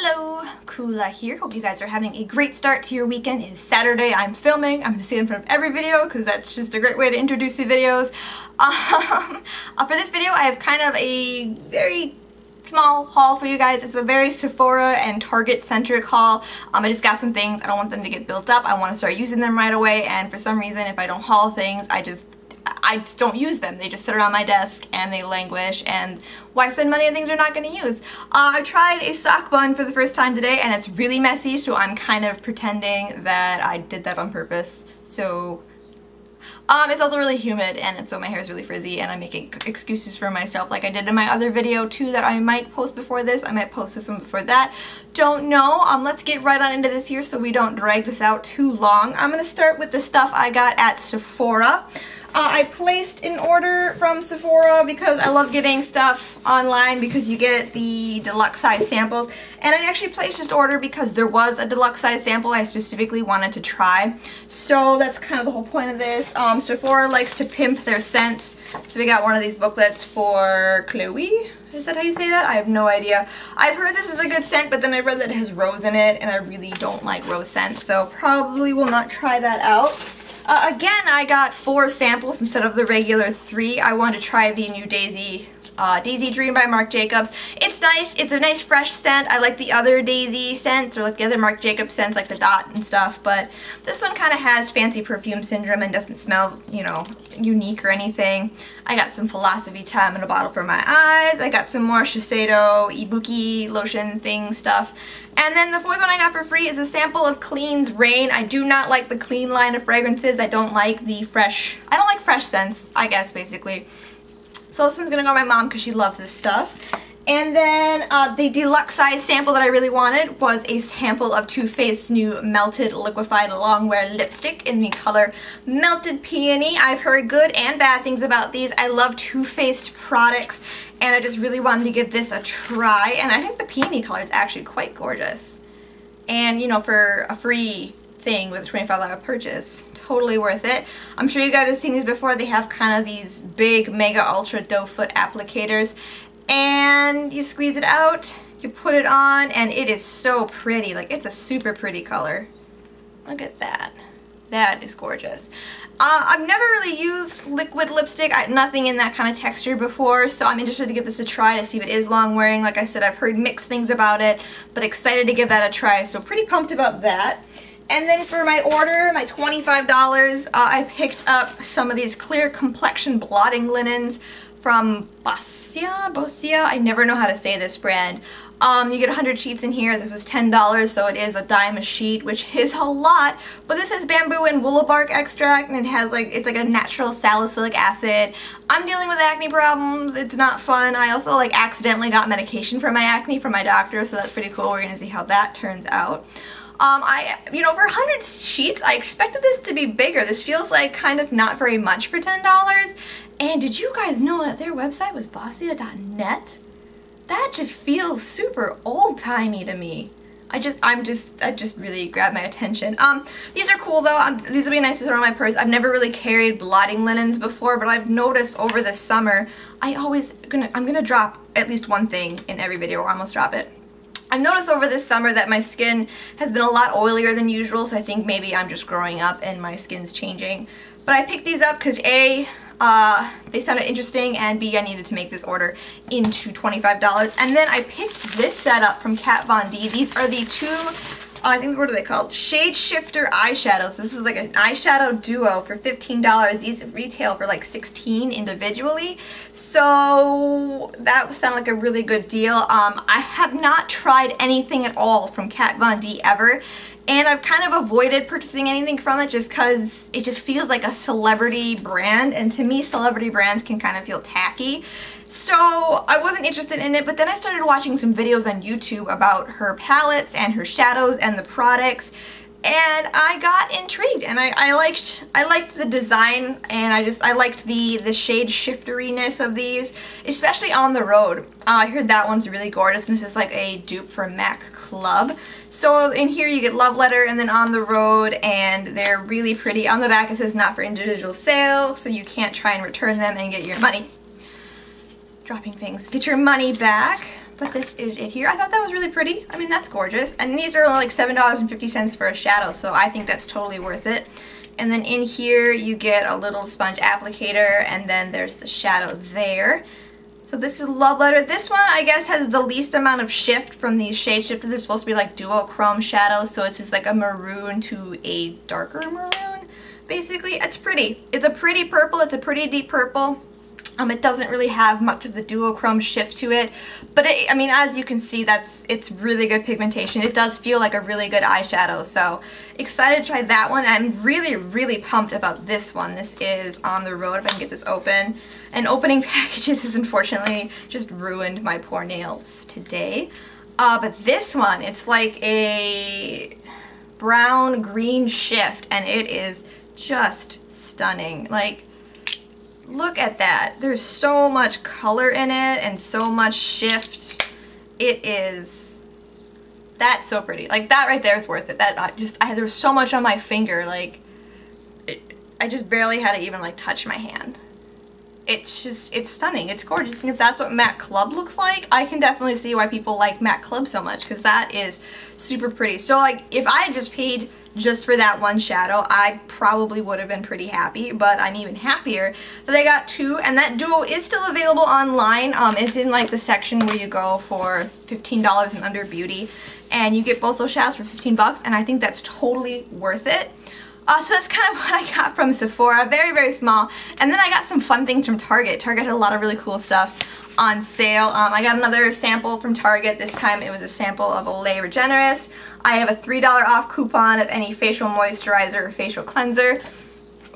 Hello, Kula here. Hope you guys are having a great start to your weekend. It is Saturday. I'm filming. I'm going to say it in front of every video because that's just a great way to introduce the videos. For this video, I have kind of a very small haul for you guys. It's a very Sephora and Target centric haul. I just got some things. I don't want them to get built up. I want to start using them right away, and for some reason, if I don't haul things, I just don't use them. They just sit around my desk and they languish, and why spend money on things you're not going to use? I tried a sock bun for the first time today and it's really messy, so I'm kind of pretending that I did that on purpose. So it's also really humid, and so my hair is really frizzy, and I'm making excuses for myself like I did in my other video too that I might post before this. I might post this one before that. Don't know. Let's get right on into this here so we don't drag this out too long. I'm going to start with the stuff I got at Sephora. I placed an order from Sephora because I love getting stuff online because you get the deluxe size samples, and I actually placed this order because there was a deluxe size sample I specifically wanted to try. So that's kind of the whole point of this. Sephora likes to pimp their scents, so we got one of these booklets for Chloe. Is that how you say that? I have no idea. I've heard this is a good scent, but then I read that it has rose in it, and I really don't like rose scents, so probably will not try that out. Again, I got 4 samples instead of the regular 3. I wanted to try the new Daisy Dream by Marc Jacobs. It's nice. It's a nice fresh scent. I like the other Daisy scents, or like the other Marc Jacobs scents, like the Dot and stuff, but this one kind of has fancy perfume syndrome and doesn't smell, you know, unique or anything. I got some Philosophy Time in a bottle for my eyes. I got some more Shiseido Ibuki lotion thing stuff. And then the 4th one I got for free is a sample of Clean's Rain. I do not like the Clean line of fragrances. I don't like the fresh, I don't like fresh scents, I guess, basically. So this one's gonna go to my mom because she loves this stuff. And then the deluxe size sample that I really wanted was a sample of Too Faced's new Melted Liquefied Longwear Lipstick in the color Melted Peony. I've heard good and bad things about these. I love Too Faced products, and I just really wanted to give this a try. And I think the peony color is actually quite gorgeous. And, you know, for a free thing with a $25 purchase, totally worth it. I'm sure you guys have seen these before. They have kind of these big mega ultra doe foot applicators, and you squeeze it out, you put it on, and it is so pretty. Like, it's a super pretty color. Look at that. That is gorgeous. I've never really used liquid lipstick, nothing in that kind of texture before, so I'm interested to give this a try to see if it is long wearing. Like I said, I've heard mixed things about it, but excited to give that a try, so pretty pumped about that. And then for my order, my $25, I picked up some of these clear complexion blotting linens from Bosia? I never know how to say this brand. You get 100 sheets in here. This was $10, so it is a dime a sheet, which is a lot. But this has bamboo and willow bark extract, and it has it's like a natural salicylic acid. I'm dealing with acne problems. It's not fun. I also accidentally got medication for my acne from my doctor, so that's pretty cool. We're gonna see how that turns out. You know, for 100 sheets, I expected this to be bigger. This feels like kind of not very much for $10. And did you guys know that their website was bosia.net? That just feels super old-timey to me. I just really grabbed my attention. These are cool though. These will be nice to throw in my purse. I've never really carried blotting linens before, but I've noticed over the summer, I'm gonna drop at least one thing in every video, or almost drop it. I've noticed over this summer that my skin has been a lot oilier than usual, so I think maybe I'm just growing up and my skin's changing. But I picked these up because A, they sounded interesting, and B, I needed to make this order into $25. And then I picked this set up from Kat Von D. These are the two, I think, what are they called? Shade Shifter eyeshadows. This is like an eyeshadow duo for $15. These retail for like $16 individually. So that sounded like a really good deal. I have not tried anything at all from Kat Von D ever. And I've kind of avoided purchasing anything from it just because it just feels like a celebrity brand, and to me celebrity brands can kind of feel tacky. So I wasn't interested in it, but then I started watching some videos on YouTube about her palettes and her shadows and the products, and I got intrigued, and I liked the design, and I liked the shade shifteriness of these, especially on the road. I heard that one's really gorgeous, and this is like a dupe for MAC Club. So in here you get Love Letter and then On the Road, and they're really pretty. On the back it says not for individual sale, so you can't try and return them and get your money. Dropping things. Get your money back. But this is it here. I thought that was really pretty. I mean, that's gorgeous. And these are like $7.50 for a shadow, so I think that's totally worth it. And then in here you get a little sponge applicator, and then there's the shadow there. So this is Love Letter. This one, I guess, has the least amount of shift from these shade shifters. They're supposed to be like duochrome shadows, so it's just like a maroon to a darker maroon, basically. It's pretty. It's a pretty purple. It's a pretty deep purple. It doesn't really have much of the duochrome shift to it, but I mean, as you can see, it's really good pigmentation. It does feel like a really good eyeshadow, so excited to try that one. I'm really, really pumped about this one. This is On the Road, if I can get this open. And opening packages has unfortunately just ruined my poor nails today. But this one, it's like a brown-green shift, and it is just stunning. Like, look at that. There's so much color in it and so much shift. That's so pretty. Like, that right there is worth it. There's so much on my finger. Like, I just barely had to even like touch my hand. It's stunning. It's gorgeous. And if that's what Matte Club looks like, I can definitely see why people like Matte Club so much, because that is super pretty. So like, if I had just paid just for that one shadow, I probably would have been pretty happy, but I'm even happier that I got two, and that duo is still available online. It's in like the section where you go for $15 and under beauty, and you get both those shadows for 15 bucks, and I think that's totally worth it. So that's kind of what I got from Sephora, very, very small. And then I got some fun things from Target. Target had a lot of really cool stuff on sale. I got another sample from Target. This time it was a sample of Olay Regenerist. I have a $3 off coupon of any facial moisturizer or facial cleanser.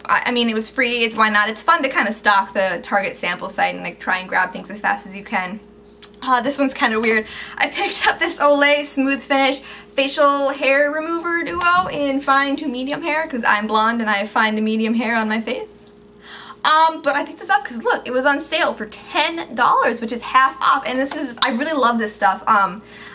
I mean, it was free. Why not? It's fun to kind of stalk the Target sample site and like try and grab things as fast as you can. This one's kind of weird. I picked up this Olay Smooth Finish Facial Hair Remover Duo in fine to medium hair, because I'm blonde and I have fine to medium hair on my face. But I picked this up because look, it was on sale for $10, which is half off, and I really love this stuff.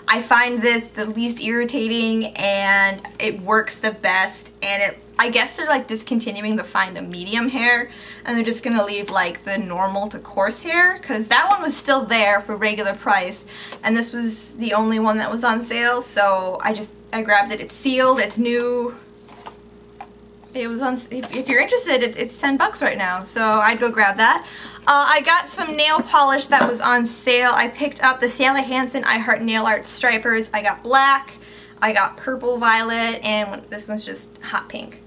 I find this the least irritating, and it works the best, and I guess they're like discontinuing the fine to medium hair, and they're just gonna leave like the normal to coarse hair, because that one was still there for regular price, and this was the only one that was on sale, so I grabbed it. It's sealed, it's new. It was on, if you're interested, it's 10 bucks right now, so I'd go grab that. I got some nail polish that was on sale. I picked up the Sally Hansen I Heart Nail Art Stripers. I got black, I got purple violet, and this one's just hot pink.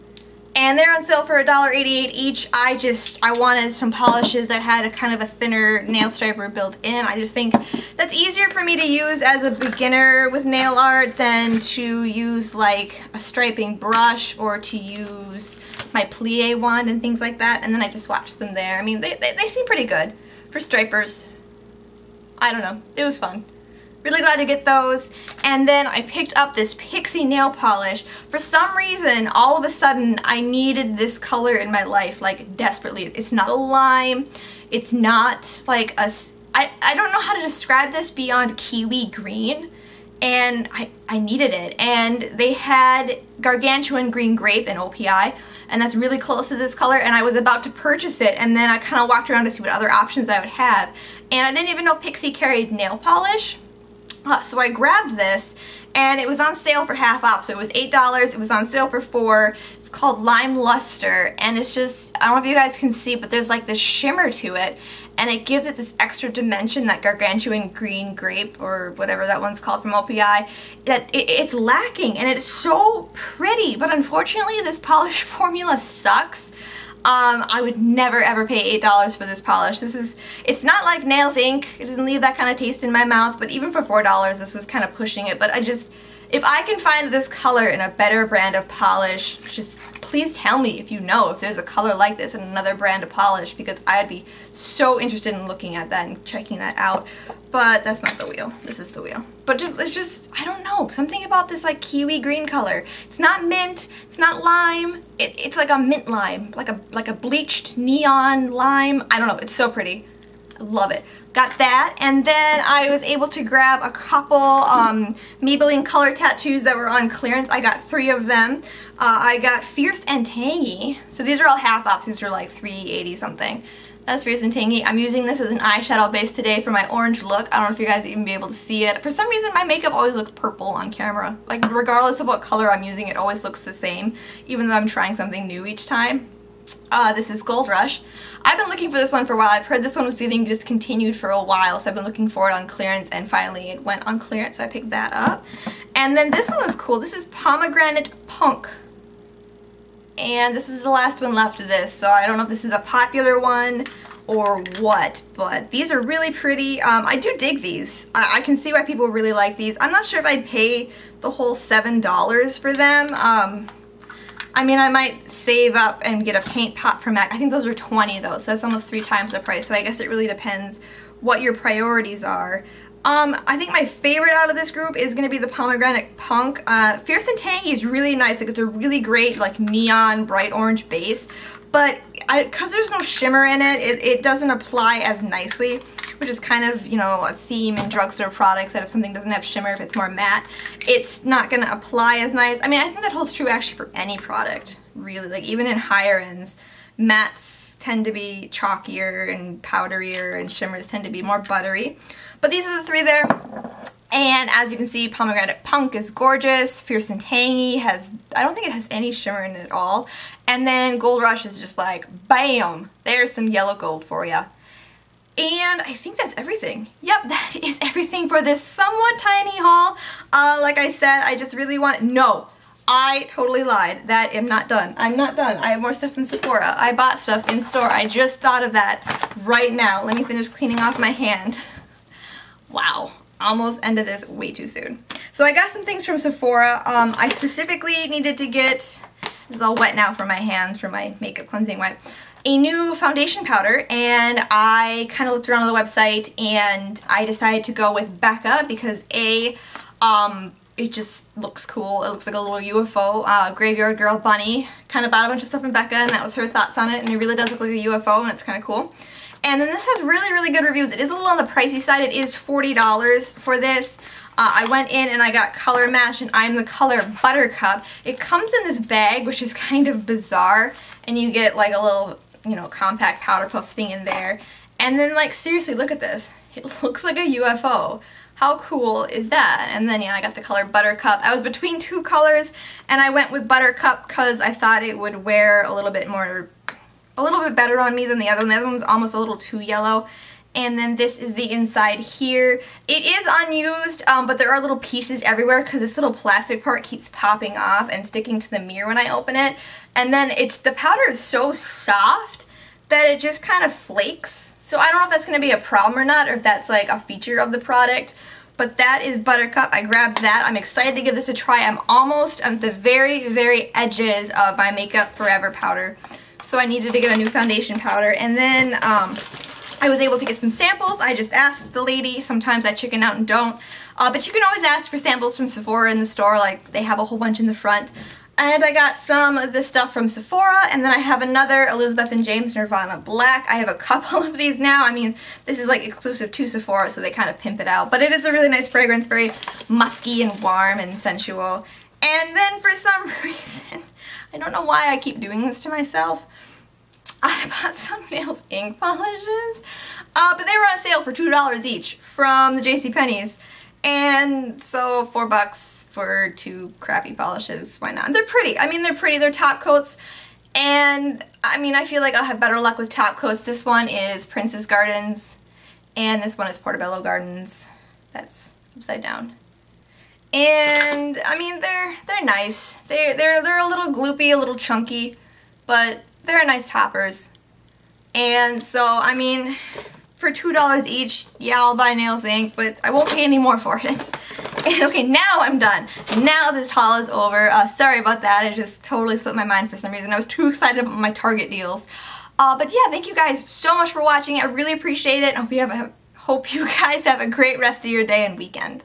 And they're on sale for $1.88 each. I wanted some polishes that had a kind of a thinner nail striper built in. I just think that's easier for me to use as a beginner with nail art than to use like a striping brush or to use my plie wand and things like that. And then I just swatched them there. I mean, they seem pretty good for stripers. I don't know. It was fun. Really glad to get those. And then I picked up this Pixie nail polish. For some reason, all of a sudden, I needed this color in my life, like desperately. It's not a lime. It's not like I don't know how to describe this beyond kiwi green. And I needed it. And they had Gargantuan Green Grape and OPI. And that's really close to this color. And I was about to purchase it. And then I kind of walked around to see what other options I would have. And I didn't even know Pixie carried nail polish. So I grabbed this, and it was on sale for half off, so it was $8. It was on sale for $4. It's called Lime Luster, and it's just, I don't know if you guys can see, but there's like this shimmer to it, and it gives it this extra dimension, that Gargantuan Green Grape, or whatever that one's called from OPI, that it's lacking, and it's so pretty, but unfortunately this polish formula sucks. I would never ever pay $8 for this polish. It's not like Nails Inc. It doesn't leave that kind of taste in my mouth, but even for $4, this is kind of pushing it. But if I can find this color in a better brand of polish, just please tell me if you know if there's a color like this in another brand of polish, because I'd be so interested in looking at that and checking that out. But that's not the wheel. This is the wheel. But it's just, I don't know, something about this like kiwi green color. It's not mint, it's not lime, it's like a mint lime, like a bleached neon lime. I don't know, it's so pretty. I love it. Got that, and then I was able to grab a couple Maybelline color tattoos that were on clearance. I got 3 of them. I got Fierce and Tangy. So these are all half off. These are like $3.80 something. That's Fierce and Tangy. I'm using this as an eyeshadow base today for my orange look. I don't know if you guys even be able to see it. For some reason, my makeup always looks purple on camera. Like, regardless of what color I'm using, it always looks the same, even though I'm trying something new each time. This is Gold Rush. I've been looking for this one for a while. I've heard this one was getting discontinued for a while, so I've been looking for it on clearance, and finally it went on clearance, so I picked that up. And then this one was cool. This is Pomegranate Punk. And this is the last one left of this, so I don't know if this is a popular one or what, but these are really pretty. I do dig these. I can see why people really like these. I'm not sure if I'd pay the whole $7 for them. I mean, I might save up and get a paint pot from MAC. I think those are $20 though, so that's almost 3 times the price, so I guess it really depends what your priorities are. I think my favorite out of this group is going to be the Pomegranate Punk. Fierce and Tangy is really nice. Like, it's a really great, like, neon bright orange base, but because there's no shimmer in it, it doesn't apply as nicely, which is kind of, you know, a theme in drugstore products, that if something doesn't have shimmer, if it's more matte, it's not going to apply as nice. I mean, I think that holds true actually for any product, really. Like, even in higher ends, mattes tend to be chalkier and powderier, and shimmers tend to be more buttery. But these are the 3 there. And as you can see, Pomegranate Punk is gorgeous. Fierce and Tangy has, I don't think it has any shimmer in it at all. And then Gold Rush is just like, bam! There's some yellow gold for ya. And I think that's everything. Yep, that is everything for this somewhat tiny haul. Like I said, I just really want, no, I totally lied. That am not done. I'm not done. I have more stuff in Sephora. I bought stuff in store. I just thought of that right now. Let me finish cleaning off my hand. Wow, almost ended this way too soon. So I got some things from Sephora. I specifically needed to get, this is all wet now from my hands from my makeup cleansing wipe, a new foundation powder, and I kind of looked around on the website and I decided to go with Becca because it just looks cool. It looks like a little UFO, graveyard girl bunny. Kind of bought a bunch of stuff from Becca and that was her thoughts on it, and it really does look like a UFO and it's kind of cool. And then this has really, really good reviews. It is a little on the pricey side. It is $40 for this. I went in and I got Color Match, and I'm the color Buttercup. It comes in this bag, which is kind of bizarre, and you get like a little, you know, compact powder puff thing in there. And then, like, seriously, look at this. It looks like a UFO. How cool is that? And then, yeah, I got the color Buttercup. I was between 2 colors, and I went with Buttercup because I thought it would wear a little bit better on me than the other one. The other one was almost a little too yellow. And then this is the inside here. It is unused, but there are little pieces everywhere because this little plastic part keeps popping off and sticking to the mirror when I open it. And then the powder is so soft that it just kind of flakes. So I don't know if that's going to be a problem or not, or if that's like a feature of the product. But that is Buttercup. I grabbed that. I'm excited to give this a try. I'm almost at the very, very edges of my Makeup Forever powder. So I needed to get a new foundation powder. And then I was able to get some samples. I just asked the lady. Sometimes I chicken out and don't. But you can always ask for samples from Sephora in the store. Like, they have a whole bunch in the front. And I got some of this stuff from Sephora. And then I have another Elizabeth & James Nirvana Black. I have a couple of these now. I mean, this is like exclusive to Sephora, so they kind of pimp it out. But it is a really nice fragrance. Very musky and warm and sensual. And then for some reason, I don't know why I keep doing this to myself, I bought some nails ink polishes, but they were on sale for $2 each from the JCPenney's, and so $4 for 2 crappy polishes. Why not? They're pretty. I mean, they're pretty. They're top coats, and I mean, I feel like I'll have better luck with top coats. This one is Princess Gardens, and this one is Portobello Gardens. That's upside down. And I mean, they're nice. They're a little gloopy, a little chunky, but they're nice toppers. And so, I mean, for $2 each, yeah, I'll buy nails ink, but I won't pay any more for it. And okay, now I'm done. Now this haul is over. Sorry about that. It just totally slipped my mind for some reason. I was too excited about my Target deals. But yeah, thank you guys so much for watching. I really appreciate it. Hope you guys have a great rest of your day and weekend.